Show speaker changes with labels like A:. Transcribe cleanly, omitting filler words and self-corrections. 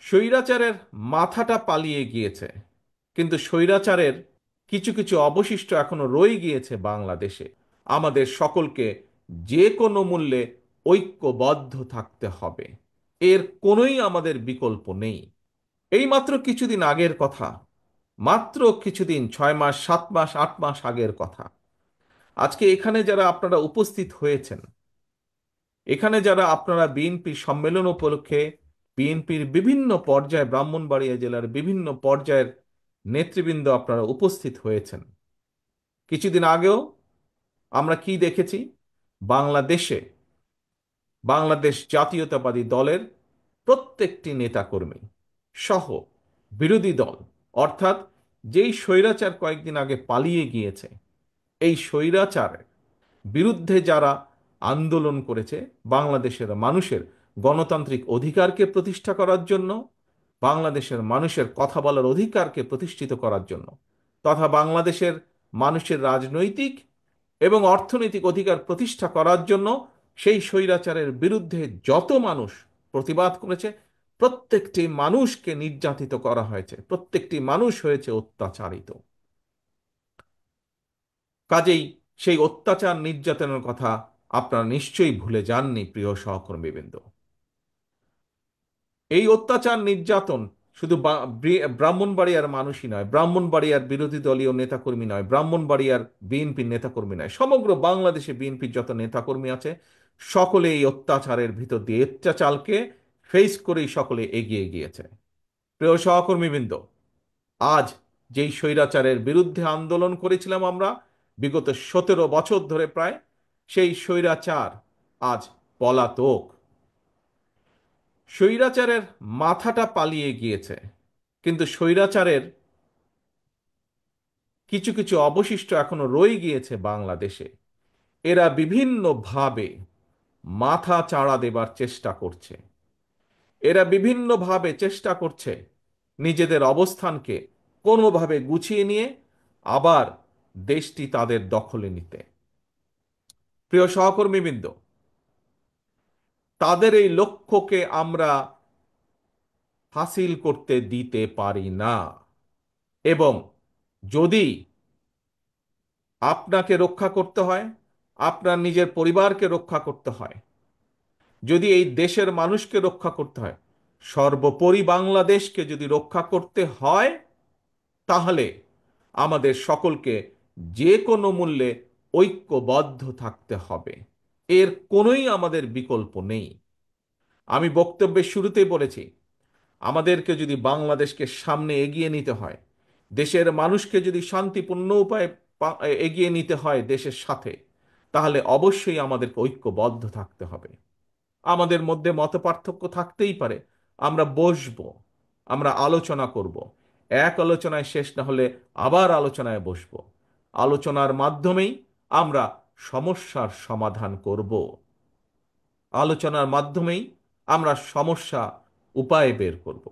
A: স্বৈরাচারের মাথাটা পালিয়ে গিয়েছে, কিন্তু স্বৈরাচারের কিছু কিছু অবশিষ্ট এখনো রয়ে গিয়েছে বাংলাদেশে। আমাদের সকলকে যে কোনো মূল্যে ঐক্যবদ্ধ থাকতে হবে। এর কোনোই আমাদের বিকল্প নেই। এই মাত্র কিছুদিন আগের কথা, মাত্র কিছুদিন, 6 মাস 7 মাস 8 মাস আগের কথা। আজকে এখানে যারা আপনারা উপস্থিত হয়েছেন, এখানে যারা আপনারা বিএনপির সম্মেলন উপলক্ষে বিএনপির বিভিন্ন পর্যায়ে, ব্রাহ্মণবাড়িয়া জেলার বিভিন্ন পর্যায়ের নেতৃবৃন্দ আপনারা উপস্থিত হয়েছেন, কিছুদিন আগেও আমরা কি দেখেছি? বাংলাদেশে বাংলাদেশ জাতীয়তাবাদী দলের প্রত্যেকটি নেতাকর্মী সহ বিরোধী দল, অর্থাৎ যেই স্বৈরাচার কয়েকদিন আগে পালিয়ে গিয়েছে, এই স্বৈরাচারের বিরুদ্ধে যারা আন্দোলন করেছে বাংলাদেশের মানুষের গণতান্ত্রিক অধিকারকে প্রতিষ্ঠা করার জন্য, বাংলাদেশের মানুষের কথা বলার অধিকারকে প্রতিষ্ঠিত করার জন্য, তথা বাংলাদেশের মানুষের রাজনৈতিক এবং অর্থনৈতিক অধিকার প্রতিষ্ঠা করার জন্য, সেই স্বৈরাচারের বিরুদ্ধে যত মানুষ প্রতিবাদ করেছে, প্রত্যেকটি মানুষকে নির্যাতিত করা হয়েছে, প্রত্যেকটি মানুষ হয়েছে অত্যাচারিত। কাজেই সেই অত্যাচার নির্যাতনের কথা আপনারা নিশ্চয়ই ভুলে যাননি, প্রিয় সহকর্মীবৃন্দ। এই অত্যাচার নির্যাতন শুধু ব্রাহ্মণবাড়িয়ার মানুষই নয়, ব্রাহ্মণবাড়িয়ার বিরোধী দলীয় নেতাকর্মী নয়, ব্রাহ্মণবাড়িয়ার বিএনপির নেতাকর্মী নয়, সমগ্র বাংলাদেশে বিএনপির যত নেতাকর্মী আছে, সকলে এই অত্যাচারের ভিতর দিয়ে অত্যাচারকে ফেস করেই সকলে এগিয়ে গিয়েছে। প্রিয় সহকর্মীবৃন্দ, আজ যেই স্বৈরাচারের বিরুদ্ধে আন্দোলন করেছিলাম আমরা বিগত 17 বছর ধরে প্রায়, সেই স্বৈরাচার আজ পলাতক। স্বৈরাচারের মাথাটা পালিয়ে গিয়েছে, কিন্তু স্বৈরাচারের কিছু কিছু অবশিষ্ট এখনো রয়ে গিয়েছে বাংলাদেশে। এরা বিভিন্নভাবে মাথা চাড়া দেবার চেষ্টা করছে। এরা বিভিন্নভাবে চেষ্টা করছে নিজেদের অবস্থানকে কোনোভাবে গুছিয়ে নিয়ে আবার দেশটি তাদের দখলে নিতে। প্রিয় সহকর্মীবৃন্দ, তাদের এই লক্ষ্যকে আমরা হাসিল করতে দিতে পারি না। এবং যদি আপনাকে রক্ষা করতে হয়, আপনার নিজের পরিবারকে রক্ষা করতে হয়, যদি এই দেশের মানুষকে রক্ষা করতে হয়, সর্বোপরি বাংলাদেশকে যদি রক্ষা করতে হয়, তাহলে আমাদের সকলকে যে কোনো মূল্যে ঐক্যবদ্ধ থাকতে হবে। এর কোনোই আমাদের বিকল্প নেই। আমি বক্তব্যের শুরুতেই বলেছি, আমাদেরকে যদি বাংলাদেশকে সামনে এগিয়ে নিতে হয়, দেশের মানুষকে যদি শান্তিপূর্ণ উপায়ে এগিয়ে নিতে হয় দেশের সাথে, তাহলে অবশ্যই আমাদেরকে ঐক্যবদ্ধ থাকতে হবে। আমাদের মধ্যে মতপার্থক্য থাকতেই পারে, আমরা বসবো, আমরা আলোচনা করব। এক আলোচনায় শেষ না হলে আবার আলোচনায় বসবো। আলোচনার মাধ্যমেই আমরা সমস্যার সমাধান করব। আলোচনার মাধ্যমেই আমরা সমস্যা উপায় বের করব।